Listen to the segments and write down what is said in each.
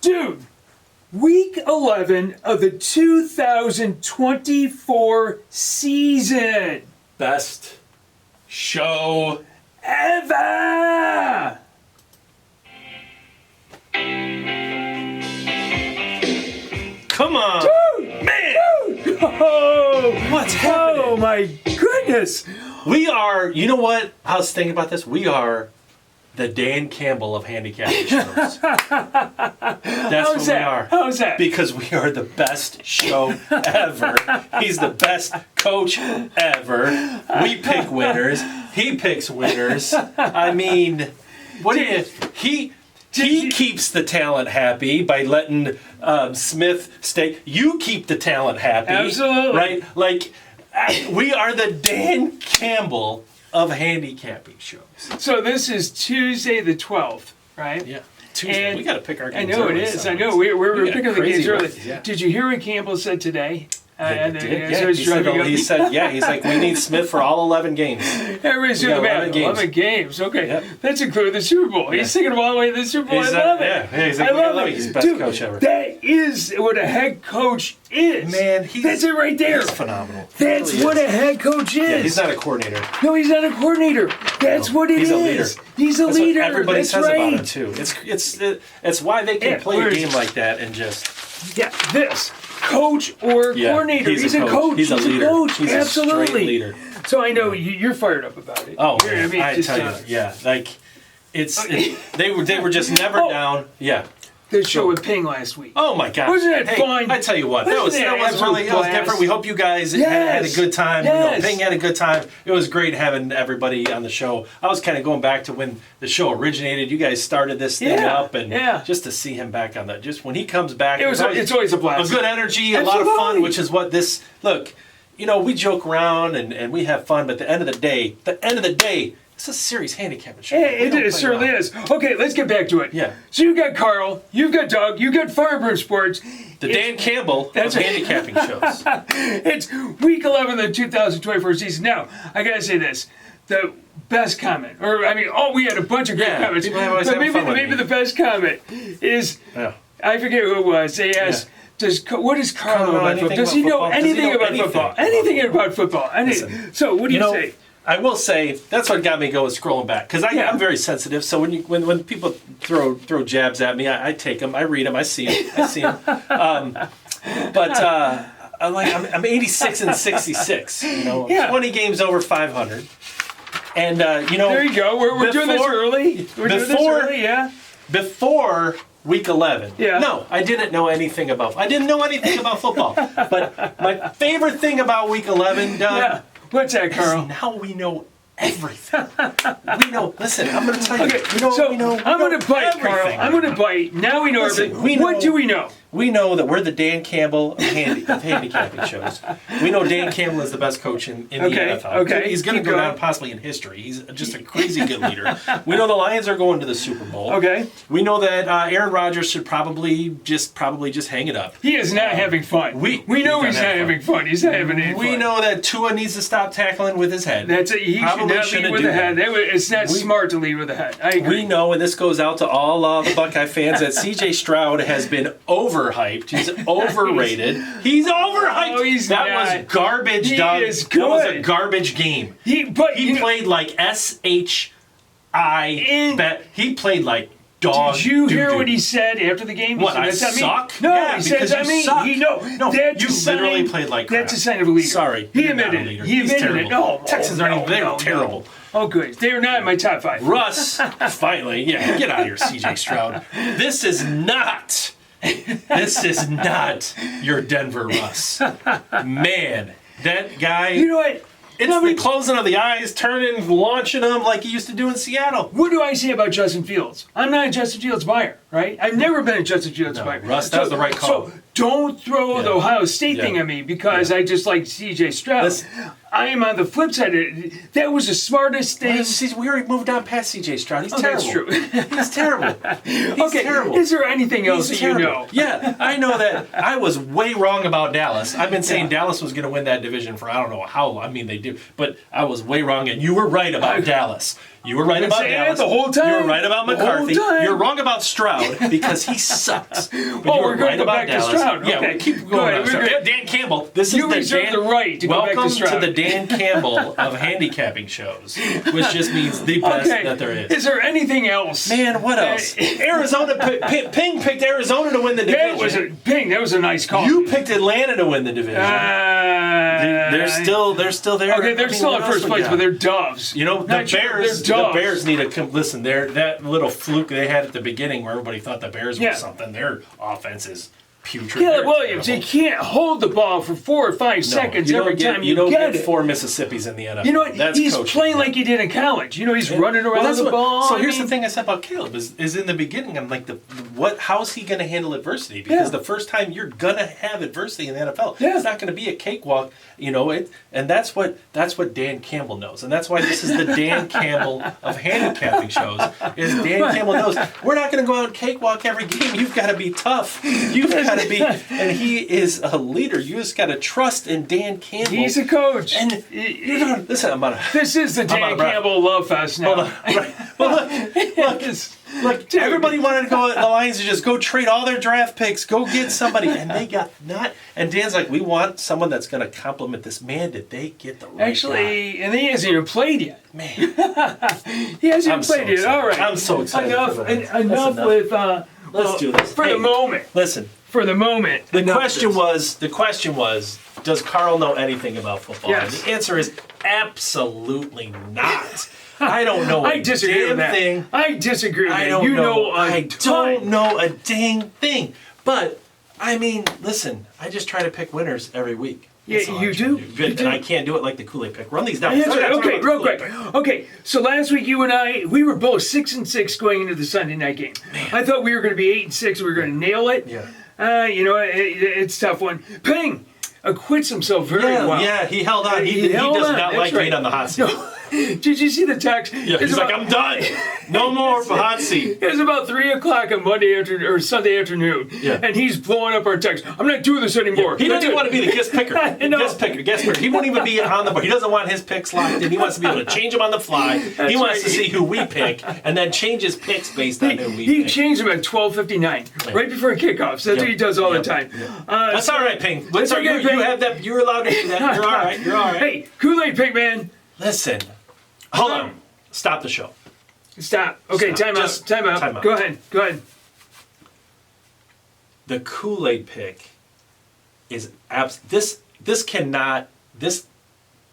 Dude, week 11 of the 2024 season. Best show Ever! Come on. Dude, man. Dude. Oh, What's happening? Oh my goodness. We are, you know what? I was thinking about this. We are the Dan Campbell of handicapping shows. That's what we are. How's that? Because we are the best show ever. He's the best coach ever. We pick winners. He picks winners. I mean, what do you... He keeps the talent happy by letting Smith stay. You keep the talent happy. Absolutely. Right? Like, we are the Dan Campbell of handicapping shows. So this is Tuesday the 12th, right? Yeah. Tuesday. And we got to pick our games. I know it is. I know. We're picking the games early. Yeah. Did you hear what Campbell said today? He said, he's like, we need Smith for all 11 games. Everybody's doing the math. 11 games. Okay. Yep. That's including the Super Bowl. Yeah. He's taking them all the way to the Super Bowl. I love it. Yeah, he's like, I love it. He's the best coach ever. That is what a head coach is. Man, that's it right there. He's phenomenal. That's really what a head coach is. Yeah, he's not a coordinator. No, he's not a coordinator. That's what it is. He's a leader. He's a leader. What everybody that's says right. about him, too. It's why they can play a game like that and just... Yeah, this. Coach or coordinator. He's a coach. He's a leader. He's absolutely. A straight leader. So I know you're fired up about it. Oh, man, I tell you, yeah, like they were just never down. Yeah. The show with Ping last week. Oh my God! Wasn't that fun? I tell you what, that was different. We hope you guys had a good time. Yes. Ping had a good time. It was great having everybody on the show. I was kind of going back to when the show originated. You guys started this thing up, and just to see him back on just when he comes back, it's always a blast. A good energy, a lot of fun, which is what this look. You know, we joke around and we have fun, but at the end of the day, it's a serious handicapping show. It certainly is. Okay, let's get back to it. Yeah. So you got Carl, you've got Doug, you've got Firebird Sports. The Dan Campbell of handicapping shows. It's week 11 of the 2024 season. Now, I got to say this. The best comment, we had a bunch of great comments. But maybe the best comment is, I forget who it was. They asked, what does Carl know about football? Does he know anything about football? Anything about football? So what do you say? I will say that's what got me going scrolling back because I'm very sensitive. So when people throw jabs at me, I take them, I read them, I see them. I'm 86 and 66. 20 games over 500. And there you go. We're doing this early. Before week 11. Yeah. No, I didn't know anything about football. But my favorite thing about week 11, Doug. Yeah. What's that, Carl? Now we know everything. We know. Listen, I'm going to tell you. Okay, I'm going to bite, Carl. I'm going to bite. Now we know everything. What do we know? We know that we're the Dan Campbell of handicapping shows. We know Dan Campbell is the best coach in the NFL. Okay. He's going to go down possibly in history. He's just a crazy good leader. We know the Lions are going to the Super Bowl. Okay. We know that Aaron Rodgers should probably just hang it up. He is not having fun. We know he's not having fun. He's not having any fun. We know that Tua needs to stop tackling with his head. That's it. He probably should not lead with the head. It's not smart to lead with the head. I agree. We know, and this goes out to all the Buckeye fans, that C.J. Stroud has been overhyped. He's overrated. He's overhyped. Oh, he's that not. Was garbage, he Doug. Is good. That was a garbage game. He played like S-H-I. He played like dog. Did you hear what he said after the game? What, I suck? No, he says, No, you literally played like crap. That's a sign of a leader. Sorry. He admitted it. He admitted it. No, Texans aren't even, they were terrible. Oh, good. They are not in my top 5. Russ, finally. Yeah, get out of here, C.J. Stroud. This is not your Denver Russ. Man, that guy. You know what? It's the closing of the eyes, turning, launching them like he used to do in Seattle. What do I say about Justin Fields? I'm not a Justin Fields buyer, right? I've never been a Justin Fields buyer. Russ, that was the right call. So don't throw the Ohio State thing at me because I just like C.J. Stroud. I am on the flip side of it. That was the smartest thing. We already moved on past C.J. Stroud. He's terrible. That's true. He's terrible. He's terrible. Is there anything else that you know? Yeah, I know that I was way wrong about Dallas. I've been saying Dallas was going to win that division for I don't know how long. I mean, they do. But I was way wrong, and you were right about Dallas. You were right about Dallas. The whole time. You were right about McCarthy. Time. You're wrong about Stroud because he sucks. But you were right about Dallas. To Stroud. Yeah, Okay. keep going. Dan Campbell. This is the right to go back to Stroud. Welcome to the Dan Campbell of handicapping shows, which just means the best that there is. Is there anything else? Man, what else? Arizona. Ping picked Arizona to win the division. That was a nice call. You picked Atlanta to win the division. They're still there. Okay, they're still in first place, but they're doves. You know, the Bears need to listen. That little fluke they had at the beginning where everybody thought the Bears were something. Their offense is putrid. Caleb Williams, he can't hold the ball for 4 or 5 seconds every time you don't get get it. 4 Mississippis in the NFL. You know what? That's he's coaching. playing like he did in college. You know, he's running around the ball. So here's the thing I said about Caleb is in the beginning, I'm like, how's he going to handle adversity? Because the first time you're going to have adversity in the NFL, it's not going to be a cakewalk. You know it, and that's what Dan Campbell knows, and that's why this is the Dan Campbell of handicapping shows. Is Dan Campbell knows we're not going to go out and cakewalk every game. You've got to be tough. You've got to be, and he is a leader. You just got to trust in Dan Campbell. He's a coach. And listen, this is the Dan Campbell love fest now. Well, look, everybody wanted to go. The Lions to just go trade all their draft picks, go get somebody, and they got not. And Dan's like, we want someone that's going to complement this. Man, did they get the right guy? And he hasn't even played yet. Man, he hasn't even played yet. All right, I'm so excited. Enough with. Let's do this for the moment. Listen. For the moment. The question was, does Carl know anything about football? Yes. And the answer is absolutely not. I don't know. I disagree with that. Thing. I disagree with that. I don't know a dang thing. But I mean, listen, I just try to pick winners every week. Yeah, you do. Good, and I can't do it like the Kool-Aid pick. Run these down. Okay, real quick. Okay, so last week you and I, we were both 6-6 going into the Sunday night game. Man. I thought we were going to be 8-6. We were going to nail it. Yeah. It's a tough one. Ping acquits himself very well. Yeah, he held on. He does not like being on the hot seat. No. Did you see the text? Yeah, he's like, I'm done. No more hot seat. It was about 3 o'clock on Monday afternoon or Sunday afternoon, and he's blowing up our text. I'm not doing this anymore. Yeah, he doesn't want to be the guest picker. Guest picker. He won't even be on the board. He doesn't want his picks locked in. He wants to be able to change them on the fly. He wants to see who we pick and then change his picks based on who we pick. He changed them at 12:59, right before kickoffs. That's what he does all the time. That's all right, Ping. You have that. You're allowed to do that. You're all right. You're all right. Hey, Kool-Aid Pig Man. Listen. Hold on. Stop the show. Stop. Okay, time out. Go ahead. The Kool-Aid pick is this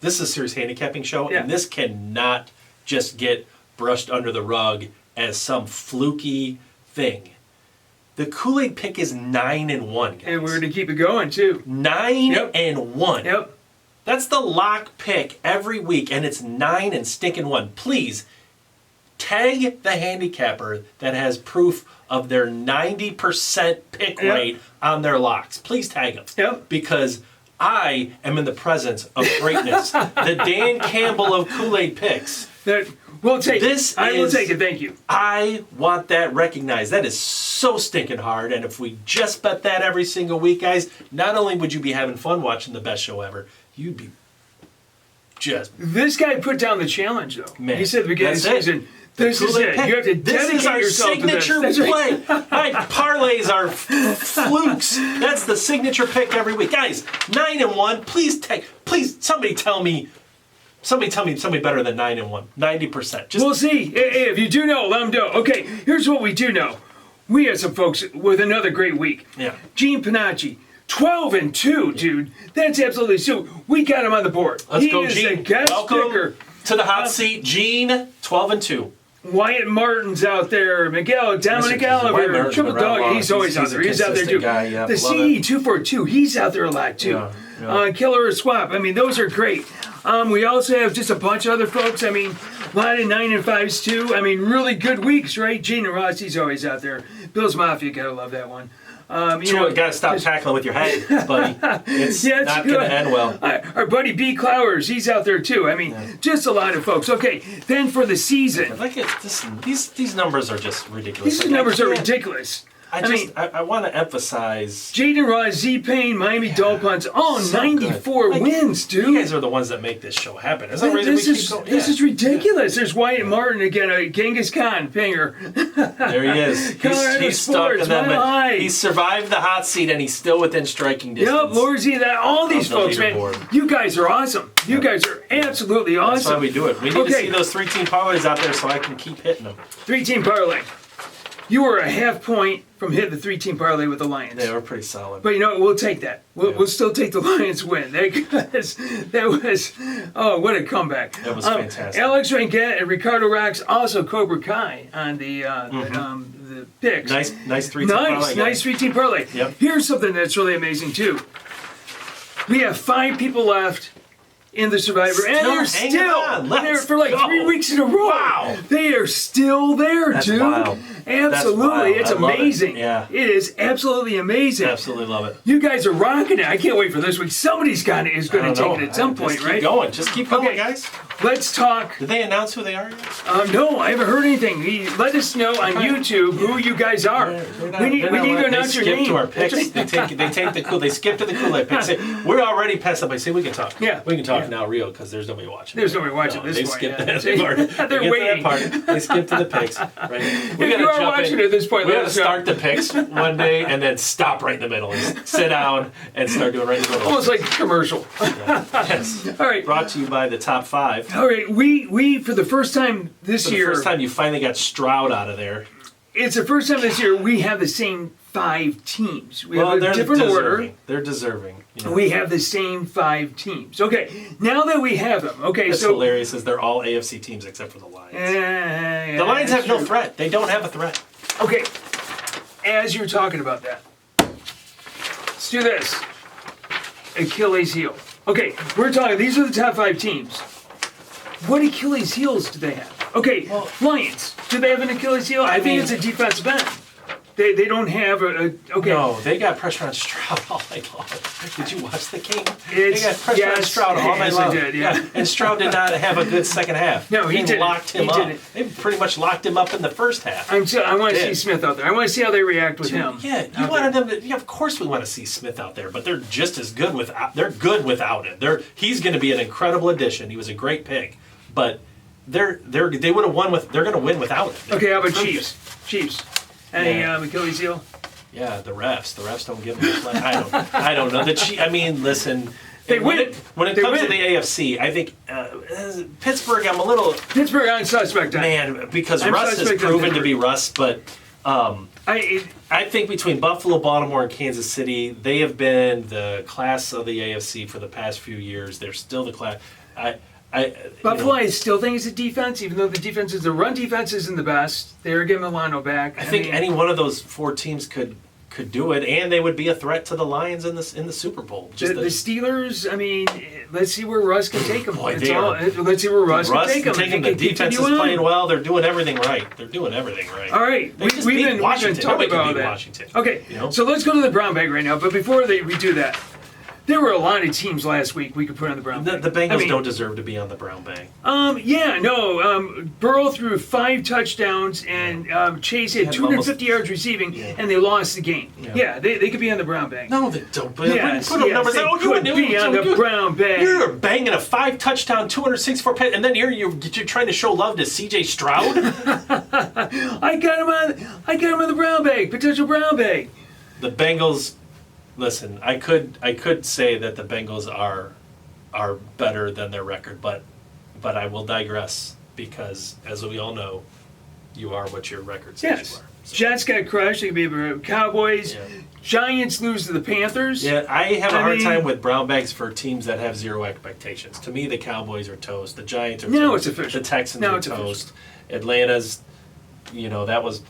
is a serious handicapping show, and this cannot just get brushed under the rug as some fluky thing. The Kool-Aid pick is 9-1, guys. And we're going to keep it going too. 9-1. Yep. That's the lock pick every week, and it's 9-1. Please tag the handicapper that has proof of their 90% pick rate on their locks. Please tag them. Yep. Because I am in the presence of greatness. The Dan Campbell of Kool-Aid picks. We'll take it. I will take it. Thank you. I want that recognized. That is so stinking hard. And if we just bet that every single week, guys, not only would you be having fun watching the best show ever, you'd be just... This guy put down the challenge, though. Man, he said at the beginning of the season, this is it. You have to dedicate yourself to this. This is our signature play. My parlays are flukes. That's the signature pick every week. Guys, 9-1. Please, somebody tell me somebody better than 9-1. 90%. We'll see. Hey, if you do know, let them know. Okay, here's what we do know. We had some folks with another great week. Yeah. Gene Panacci. 12-2, dude. That's absolutely so. We got him on the board. Let's go, Gene. Gene. He is a guest Welcome to the hot seat, Gene. 12-2. Wyatt Martin's out there. Miguel, Dominic Oliver, Triple Dog. He's always out there. He's out there too. Guy, yeah, the CE242. He's out there a lot too. Killer or Swap. I mean, those are great. We also have just a bunch of other folks. I mean, a lot of 9 and 5s too. I mean, really good weeks, right? Gene and Rossi's always out there. Bill's Mafia, gotta love that one. You gotta stop tackling with your head, buddy. It's not gonna end well. Our buddy B. Clowers, he's out there too. I mean, just a lot of folks. Okay, then for the season. These numbers are just ridiculous. These numbers are ridiculous. I want to emphasize. Jaden Ross, Z-Payne, Miami Dolphins, all so 94 wins, dude. You guys are the ones that make this show happen. This is ridiculous. There's Wyatt Martin again, Genghis Khan, Pinger. There he is. He's stuck in them. He survived the hot seat, and he's still within striking distance. Yep, Lord Z, all these folks, man. You guys are awesome. You guys are absolutely awesome. That's why we do it. We need to see those 3-team parlays out there so I can keep hitting them. 3-team parlay. You were a half point from hitting the 3-team parlay with the Lions. They were pretty solid. But you know what? We'll take that. We'll still take the Lions win. That was what a comeback. That was fantastic. Alex Ranget and Ricardo Rax, also Cobra Kai on the picks. Nice 3-team parlay. Nice 3-team parlay. Yep. Here's something that's really amazing too. We have 5 people left in the Survivor, and they're still there for like 3 weeks in a row. Wow. They are still there, That's dude. Wild. Absolutely. It's amazing. Yeah. It is absolutely amazing. Absolutely love it. You guys are rocking it. I can't wait for this week. Somebody's going to take it at some point, right? Just keep going, guys. Let's talk. Did they announce who they are yet? No, I haven't heard anything. Let us know on YouTube who you guys are. We need to announce your name. To our picks. They take the They skip to the Kool-Aid picks. We're already past that. Say we can talk. Yeah. We can talk now, real, because there's nobody watching. There's nobody watching this point. They skipped that. They're waiting. They skipped to the picks. Right. We got to watching at this point. We got to start the picks one day and then stop right in the middle and sit down and start doing right in the middle. Almost like a commercial. Yes. All right. Brought to you by the top 5. All right. We for the first time this year. The first time you finally got Stroud out of there. It's the first time this year we have the same 5 teams. We have a different order. They're deserving. You know. We have the same 5 teams. Okay, now that we have them, It's hilarious as they're all AFC teams except for the Lions. The Lions have no threat. They don't have a threat. Okay, as you're talking about that, let's do this. Achilles heel. Okay, we're talking, these are the top 5 teams. What Achilles heels do they have? Okay, Lions. Do they have an Achilles heel? I think it's a defensive end. They don't have a okay. No, they got pressure on Stroud all night long. Did you watch the game? They got pressure on Stroud all night long. Did, yeah. And Stroud did not have a good second half. No, he didn't. Locked him up. They pretty much locked him up in the first half. I want to see Smith out there. I want to see how they react with him. Yeah, you wanted them to. Yeah, of course we want to see Smith out there, but they're just as good without. They're good without him. He's going to be an incredible addition. He was a great pick, but they would have won with. They're going to win without him. Okay, how about Chiefs? Any Achilles heel? Yeah, the refs don't give them a play. I don't know. Listen. When it comes to the AFC, I think Pittsburgh. I'm a little Pittsburgh on suspect. Man, because Russ has proven to be Russ, but I think between Buffalo, Baltimore, and Kansas City, they have been the class of the AFC for the past few years. They're still the class. Buffalo, I still think it's a defense, even though the run defense isn't the best. They're getting Milano back. I think any one of those 4 teams could do it, and they would be a threat to the Lions in the Super Bowl. The Steelers, let's see where Russ can take them. Boy, let's see where Russ can take them. The defense is playing well. They're doing everything right. All right. We've been talking about that. Washington. Okay, so let's go to the brown bag right now. But before we do that, there were a lot of teams last week we could put on the brown bag. The Bengals don't deserve to be on the brown bag. Burrow threw 5 touchdowns, and Chase had 250 yards receiving, and they lost the game. Yeah, they could be on the brown bag. No, they don't. Yes, put up numbers. They could be on the brown bag. You're banging a 5-touchdown, 264 pet, and then you're trying to show love to C.J. Stroud. I got him on the brown bag, potential brown bag. The Bengals. Listen, I could say that the Bengals are better than their record, but I will digress because, as we all know, you are what your record says you are. So. Jets got crushed. They could be Cowboys. Yeah. Giants lose to the Panthers. Yeah, I have a hard time with brown bags for teams that have 0 expectations. To me, the Cowboys are toast. The Giants are toast. No, it's official. The Texans are toast. Atlanta's, that was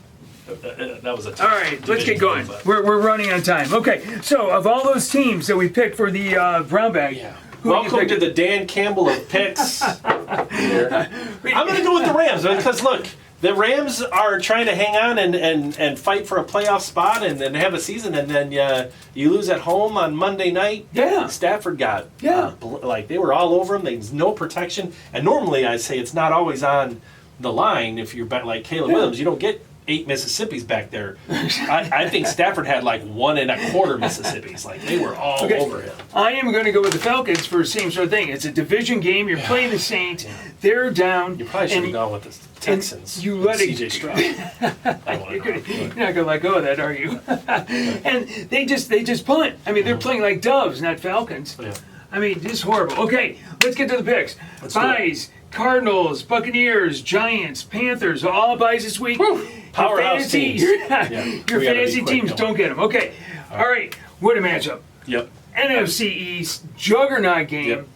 a tough all right, let's get going. We're running on time. Okay, so of all those teams that we picked for the brown bag, welcome to the Dan Campbell of picks. I'm going to go with the Rams because look, the Rams are trying to hang on and fight for a playoff spot and then have a season, and then you lose at home on Monday night. Yeah, Stafford got they were all over him. There's no protection, and normally I say it's not always on the line if you're like Caleb Williams. You don't get 8 Mississippis back there. I think Stafford had like 1 1/4 Mississippis. Like they were all over him. I am going to go with the Falcons for the same sort of thing. It's a division game. You're playing the Saints. They're down. You probably should have gone with the Texans. You let it. CJ Stroud. You're not going to let go of that, are you? And they just punt. I mean, they're playing like doves, not falcons. Yeah. I mean, this is horrible. Okay, let's get to the picks. Buys, Cardinals, Buccaneers, Giants, Panthers, all buys this week. Woo. Powerhouse teams. Your fantasy teams don't get them. Okay, all right. What a matchup. Yep. NFC East, juggernaut game. Yep.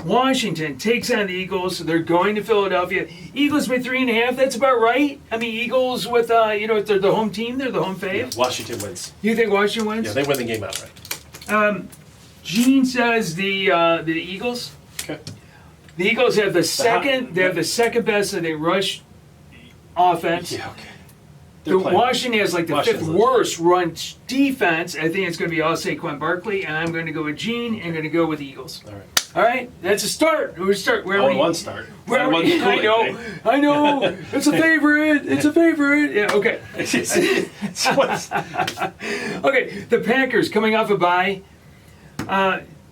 Washington takes on the Eagles, so they're going to Philadelphia. Eagles by 3.5. That's about right. I mean, Eagles with they're the home team. They're the home fave. Washington wins. You think Washington wins? Yeah, they win the game outright. Gene says the Eagles. Okay. The Eagles have the second. They have the second best of the rush offense. Yeah. Okay. Washington has like the fifth worst run defense. I think it's going to be all Saquon Barkley, and I'm going to go with Gene. I'm going to go with the Eagles. All right. All right, that's a start. We start. One start. I know. It's a favorite. It's a favorite. Yeah. Okay. Okay. The Packers coming off a bye,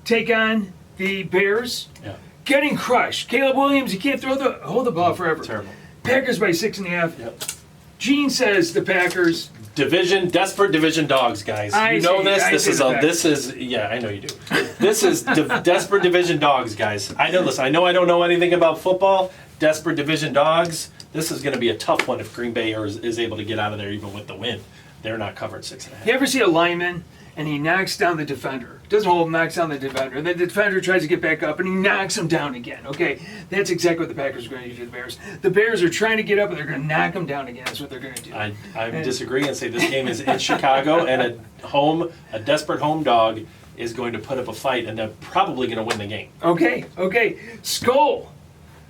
take on the Bears. Yeah. Getting crushed. Caleb Williams, you can't hold the ball forever. Terrible. Packers by 6.5. Yep. Gene says the Packers. Desperate division dogs, guys. I know this. Yeah, I know you do. This is desperate division dogs, guys. I know this. I know I don't know anything about football. Desperate division dogs. This is going to be a tough one if Green Bay is able to get out of there even with the win. They're not covered 6.5. You ever see a lineman and he knocks down the defender? Doesn't hold him, knocks down the defender. Then the defender tries to get back up and he knocks him down again. Okay, that's exactly what the Packers are going to do to the Bears. The Bears are trying to get up and they're going to knock them down again. That's what they're going to do. I disagree and say this game is in Chicago and a desperate home dog is going to put up a fight and they're probably going to win the game. Okay. Skull.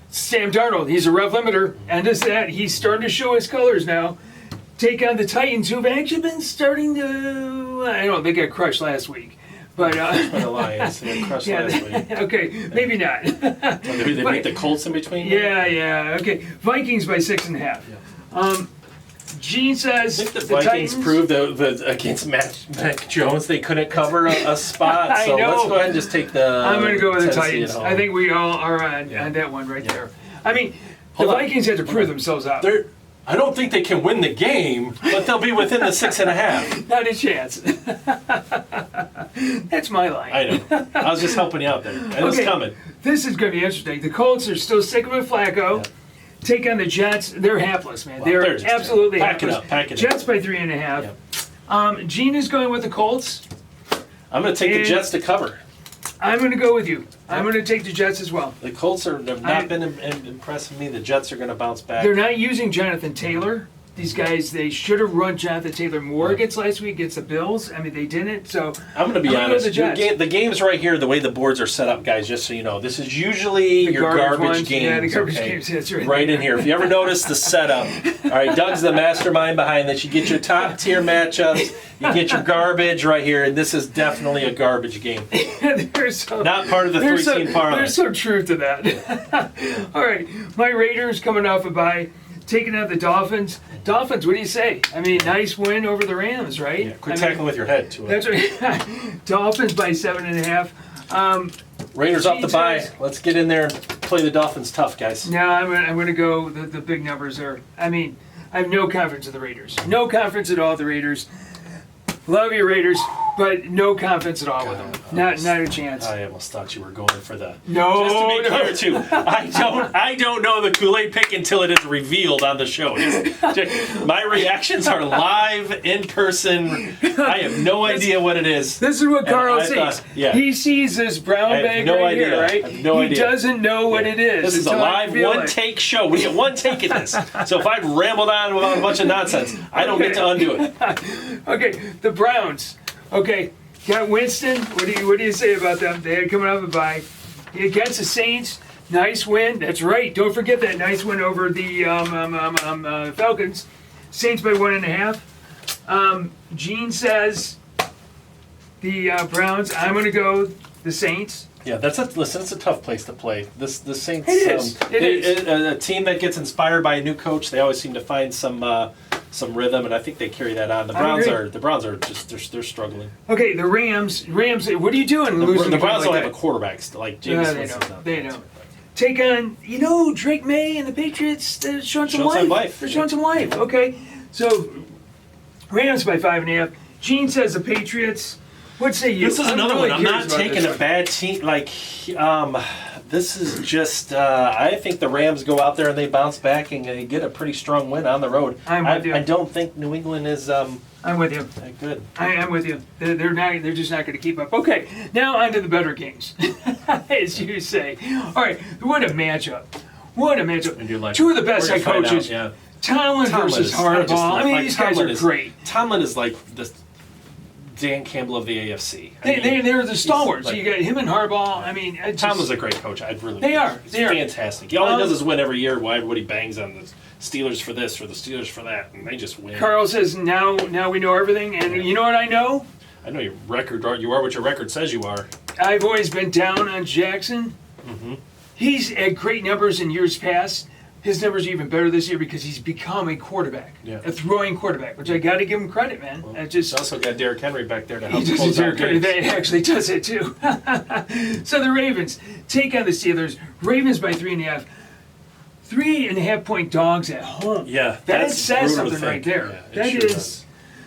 Sam Darnold, he's a rough limiter. And just that, he's starting to show his colors now. Take on the Titans, who've actually been starting to. I don't know, they got crushed last week. But the Lions, they got crushed last week. Okay, maybe not. They beat the Colts in between? Yeah. Okay, Vikings by 6.5. Yeah. Gene says I think the Vikings Titans, proved that against Mac Jones they couldn't cover a spot. So let's go ahead and just take the. I'm going to go with the Tennessee Titans. I think we all are on that one right there. I mean, Vikings had to prove themselves out. I don't think they can win the game, but they'll be within the 6.5. Not a chance. That's my line. I know. I was just helping you out there. And it's coming. This is going to be interesting. The Colts are still sticking with Flacco. Yeah. Take on the Jets. They're hapless, man. They're absolutely hapless. Pack it up. Jets by 3.5. Yeah. Gene is going with the Colts. I'm going to take the Jets to cover. I'm going to go with you. I'm going to take the Jets as well. The Colts have not been impressing me. The Jets are going to bounce back. They're not using Jonathan Taylor. These guys, they should have run Jonathan Taylor more against last week against the Bills. I mean, they didn't. So I'm going to be honest. The game's right here, the way the boards are set up, guys, just so you know. This is usually your garbage games. Yeah, the garbage games. That's right in here. If you ever notice the setup, all right, Doug's the mastermind behind this. You get your top-tier matchups. You get your garbage right here, and this is definitely a garbage game. Not part of the three-team parlay. There's some truth to that. All right, my Raiders coming off a bye. Taking out the Dolphins. Dolphins, what do you say? I mean, nice win over the Rams, right? Yeah, quit tackling with your head, too. That's right. Dolphins by 7.5. Raiders off the bye. Let's get in there and play the Dolphins tough, guys. No, I'm going to go. The big numbers are. I mean, I have no confidence in the Raiders. No confidence at all in the Raiders. Love you, Raiders, but no confidence at all with them. Not a chance. I almost thought you were going for the. No. Just to be clear, too, I don't know the Kool-Aid pick until it is revealed on the show. My reactions are live, in person. I have no idea what it is. This is what Carl sees. He sees this brown bag right here, right? I have no idea. He doesn't know what it is. This is a live one-take show. We get one take at this. So if I rambled on about a bunch of nonsense, I don't get to undo it. Okay, the Browns. Okay, got Winston. What do you say about them? They're coming off a bye. Against the Saints, nice win. That's right. Don't forget that nice win over the Falcons. Saints by 1.5. Gene says the Browns. I'm going to go the Saints. Yeah, that's a tough place to play. The Saints. It is. A team that gets inspired by a new coach. They always seem to find some some rhythm, and I think they carry that on. The Browns are just they're struggling. Okay, the Rams. What are you doing? The Browns don't have a quarterback still. Like James they don't. Take on Drake May and the Patriots. They're showing some life. They're showing some life. Okay, so Rams by 5.5. Gene says the Patriots. What say you? This is another one. I'm not taking a bad team. Like, this is just. I think the Rams go out there and they bounce back and they get a pretty strong win on the road. I'm with you. I don't think New England is. I'm with you. Good. I'm with you. They're not. They're just not going to keep up. Okay, now on to the better games, as you say. All right, what a matchup! What a matchup! Two of the best head coaches. Tomlin versus Harbaugh. These guys are great. Tomlin is like the Dan Campbell of the AFC. They're the stalwarts. You got him and Harbaugh. Tomlin's a great coach. They are fantastic. All he does is win every year. Why everybody bangs on the Steelers for this or the Steelers for that, and they just win. Carl says now we know everything, and you know what I know? I know your record. You are what your record says you are. I've always been down on Jackson. Mm-hmm. He's had great numbers in years past. His numbers are even better this year because he's become a quarterback, a throwing quarterback, which I got to give him credit, man. Well, he's also got Derrick Henry back there to help close out games. That actually does it too. So the Ravens take on the Steelers. Ravens by 3.5. 3.5 point dogs at home. Yeah, that says something right there. Yeah, that is. Does.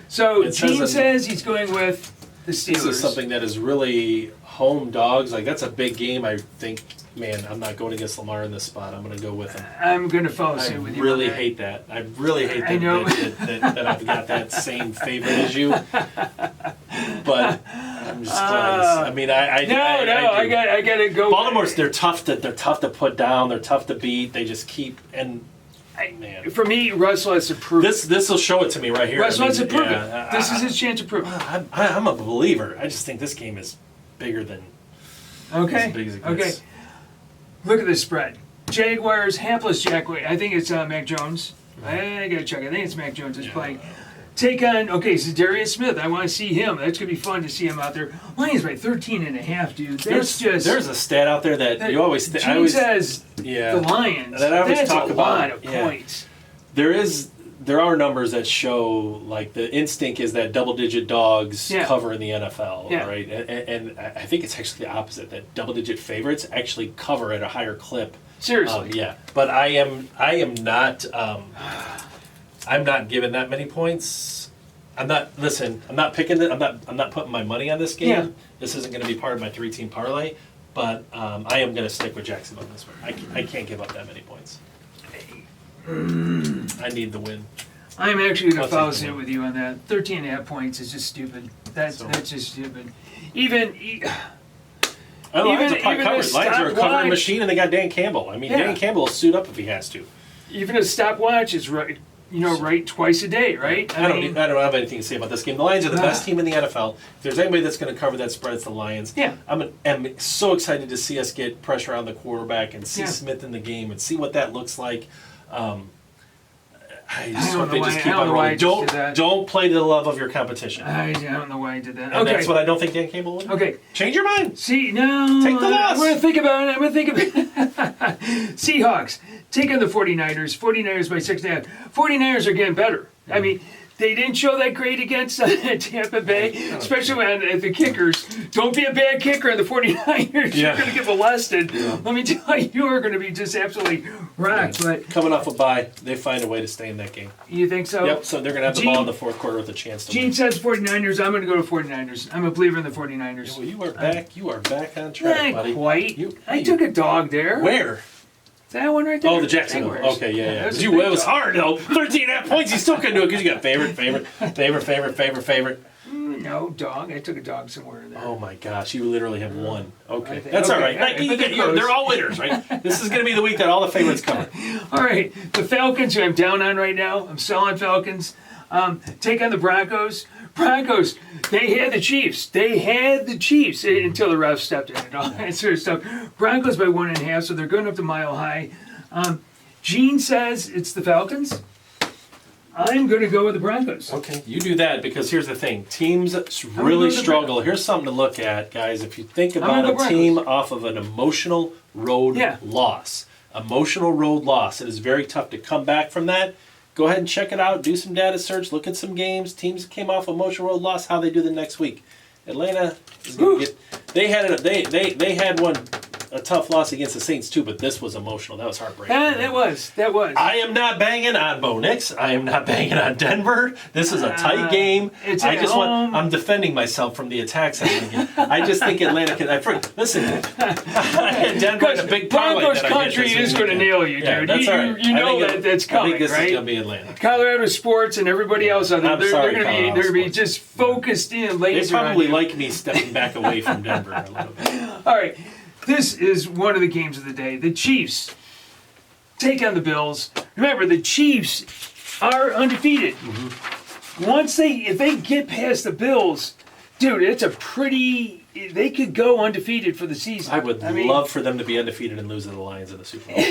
So Gene says he's going with the Steelers. This is something that is really home dogs. Like that's a big game. I think. Man, I'm not going against Lamar in this spot. I'm going to go with him. I'm going to follow suit with you. I really hate that. I really hate that I've got that same favorite as you. But I'm just glad. I got to go. Baltimore's they're tough to put down. They're tough to beat. They just keep man. For me, Russell has to prove it. This will show it to me right here. Russell has to prove it. This is his chance to prove it. I'm a believer. I just think this game is bigger than. Okay. As big as it gets. Okay. Look at this spread. Jaguars, hapless Jaguar. I think it's Mac Jones. I got to check. I think it's Mac Jones that's playing. Take on, so Darius Smith. I want to see him. That's going to be fun to see him out there. Lions by 13.5, dude. There's a stat out there that you always think. Gene says the Lions. That I always that's talk a about. lot of points. There are numbers that show like the instinct is that double-digit dogs cover in the NFL, right? And I think it's actually the opposite, that double-digit favorites actually cover at a higher clip. Seriously. But I am not I'm not giving that many points. I'm not picking it. I'm not putting my money on this game. Yeah. This isn't going to be part of my 3-team parlay, but I am going to stick with Jacksonville on this one. I can't give up that many points. I need the win. I'm actually going to follow suit with you on that. 13.5 points is just stupid. That's just stupid. Lions are a covering machine, and they got Dan Campbell. Dan Campbell will suit up if he has to. Even a stopwatch is right. Right twice a day, right? I don't have anything to say about this game. The Lions are the best team in the NFL. If there's anybody that's going to cover that spread, it's the Lions. Yeah. I'm so excited to see us get pressure on the quarterback and see Smith in the game and see what that looks like. I just hope they just keep on rolling. Don't play to the love of your competition. I don't know why I did that. And that's what I don't think Dan Campbell would. Okay. Change your mind. See, no. Take the loss. I'm going to think about it. Seahawks. Take on the 49ers. 49ers by 6.5. 49ers are getting better. They didn't show that great against Tampa Bay, especially when the kickers. Don't be a bad kicker on the 49ers. You're going to get molested. Let me tell you, you are going to be just absolutely rocked. But coming off a bye, they find a way to stay in that game. You think so? Yep, so they're going to have the ball in the fourth quarter with a chance to win. Gene says 49ers. I'm going to go to 49ers. I'm a believer in the 49ers. Yeah, well, you are back on track, buddy. Not quite. I took a dog there. Where? That one right there. Oh, the Jacksonville. Okay, yeah. It was hard, though. 13.5 points, you still couldn't do it because you got favorite. No, dog. I took a dog somewhere in there. Oh, my gosh. You literally have one. Okay. That's all right. They're all winners, right? This is going to be the week that all the favorites cover. All right. The Falcons, who I'm down on right now. I'm selling Falcons. Take on the Broncos. Broncos, they had the Chiefs. Until the refs stepped in and all that sort of stuff. Broncos by 1.5, so they're going up to Mile High. Gene says it's the Falcons. I'm going to go with the Broncos. Okay, you do that because here's the thing. Teams really struggle. Here's something to look at, guys. If you think about a team off of an emotional road loss, it is very tough to come back from that. Go ahead and check it out. Do some data search. Look at some games. Teams that came off emotional road loss. How they do the next week. Atlanta is going to get. They had one. A tough loss against the Saints too, but this was emotional. That was heartbreaking. That was. I am not banging on Bo Nix. I am not banging on Denver. This is a tight game. It's at home. I'm defending myself from the attacks. I just think Atlanta can. Listen, Denver in a big parlay. Broncos country is going to nail you, dude. Yeah, that's all right. You know that's coming, I think this right? is going to be Atlanta. Colorado sports and everybody else out there, they're going to be just focused in. They probably like me stepping back away from Denver a little bit. All right. This is one of the games of the day. The Chiefs take on the Bills. Remember, the Chiefs are undefeated. Mm-hmm. If they get past the Bills, dude, it's a pretty. They could go undefeated for the season. I would love for them to be undefeated and lose to the Lions in the Super Bowl.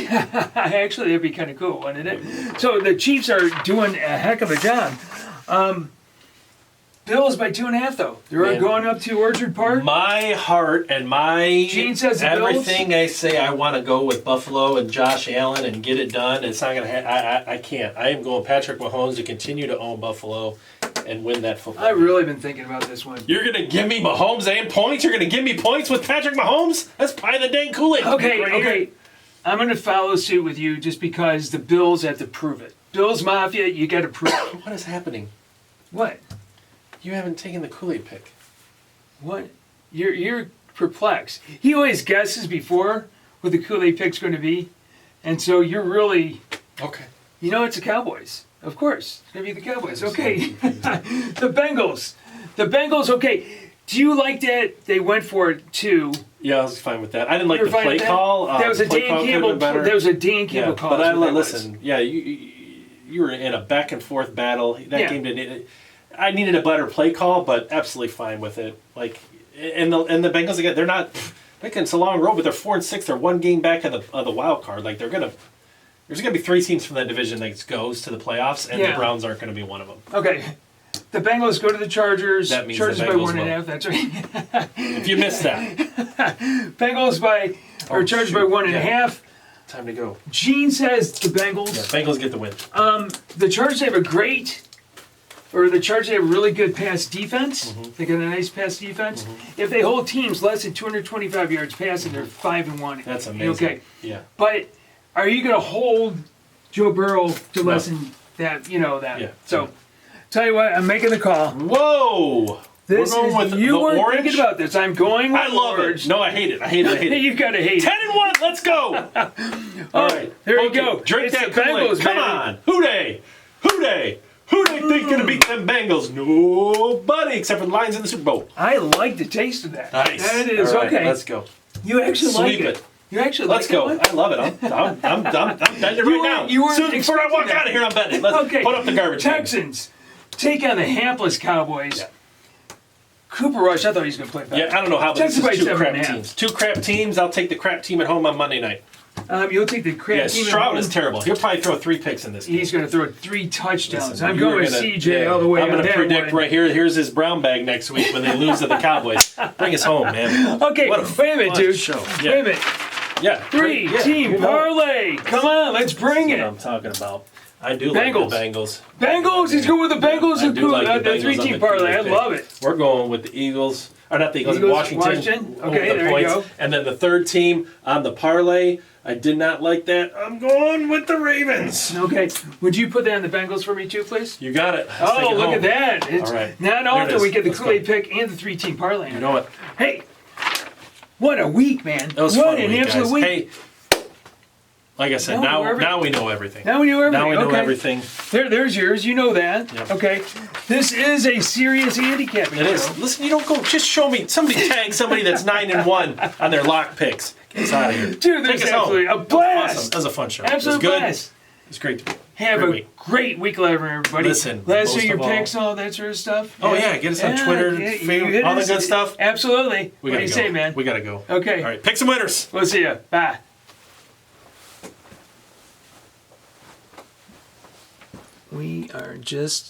Actually, that'd be kind of cool, wouldn't it? So the Chiefs are doing a heck of a job. Bills by 2.5, though. They're going up to Orchard Park. My heart and my Gene says everything Bills. I say I want to go with Buffalo and Josh Allen and get it done. It's not going to I can't. I am going Patrick Mahomes to continue to own Buffalo and win that football. I've really been thinking about this one. You're going to give me Mahomes and points? You're going to give me points with Patrick Mahomes? That's probably the dang Kool-Aid. Okay. I'm going to follow suit with you just because the Bills have to prove it. Bills Mafia, you got to prove it. What is happening? What? You haven't taken the Kool-Aid pick. What? You're perplexed. He always guesses before what the Kool-Aid pick's going to be, and so you're really okay. You know it's the Cowboys, of course. It's going to be the Cowboys. Okay. The Bengals. Okay. Do you like that they went for it too? Yeah, I was fine with that. I didn't like the play call. That was a Dan Campbell. There was a Dan Campbell call. But listen. Yeah, you were in a back and forth battle. That game didn't. I needed a better play call, but absolutely fine with it. Like, and the Bengals again, they're not. It's a long road, but they're 4-6. They're one game back of the wild card. Like there's gonna be 3 teams from that division that goes to the playoffs, and the Browns aren't going to be one of them. Okay, the Bengals go to the Chargers. That means Chargers the by Bengals 1.5. That's right. If you missed that, Bengals Chargers by 1.5. Time to go. Gene says the Bengals. Yeah, Bengals get the win. The Chargers have a really good pass defense. Mm-hmm. They got a nice pass defense. Mm-hmm. If they hold teams less than 225 yards passing, they're 5-1. That's amazing. Okay. Yeah. But are you going to hold Joe Burrow to less than that? You know that. Yeah. So, tell you what, I'm making the call. Whoa. We're going with you weren't orange? thinking about this. I'm going with I love orange. it. No, I hate it. You've got to hate 10-1. Let's go. All right. There you go. Drink it's that the Kool-Aid. Bengals, Come on. Who they think gonna beat them Bengals? Nobody except for the Lions in the Super Bowl. I like the taste of that. Nice. That is all right, okay. Let's go. You actually Sweep like it. You actually Let's like go. it? I love it. I'm betting it right now. You were Soon before I walk out of here, I'm betting. Let's put up the garbage. Texans take on the hapless Cowboys. Yeah. Cooper Rush, I thought he was going to play better. Yeah, I don't know how, but this Texans is by 2 crap 7.5. teams. 2 crap teams. I'll take the crap team at home on Monday night. You'll take the crap team. Stroud is terrible. He'll probably throw 3 picks in this game. He's going to throw 3 touchdowns. Listen, I'm going with CJ all the way. I'm going to predict right here. Here's his brown bag next week when they lose to the Cowboys. Bring us home, man. Okay, wait a minute, dude. Show. Yeah. Wait a minute. Yeah. 3-team parlay. Come on, let's bring it. That's what I'm talking about. I do like the Bengals. Bengals. He's going with the Bengals and like the 3-team parlay. I love it. We're going with the Eagles. Or not the Eagles, Washington. Okay, there you go. And then the 3rd team on the parlay. I did not like that. I'm going with the Ravens. Okay. Would you put that on the Bengals for me too, please? You got it. Oh, look at that. It's all right. Not often we get the Kool-Aid pick and the 3-team parlay. You know what? Hey, what a week, man. That was what fun an week, absolute guys. week. Hey, like I said, now we know everything. Now we know everything. Now we know everything. There's yours. You know that. Yep. Okay. This is a serious handicapping. It is. Listen, you don't go. Just show me. Somebody tag somebody that's 9-1 on their lock picks. Get us out of here. Dude, there's absolutely a blast. Awesome. That was a fun show. Absolute blast. It was great. Have a great week, everybody. Listen, let us know your picks and all that sort of stuff. Oh yeah, get us on Twitter, all the good stuff. Absolutely. What do you say, man? We gotta go. Okay. All right, pick some winners. We'll see you. Bye. We are just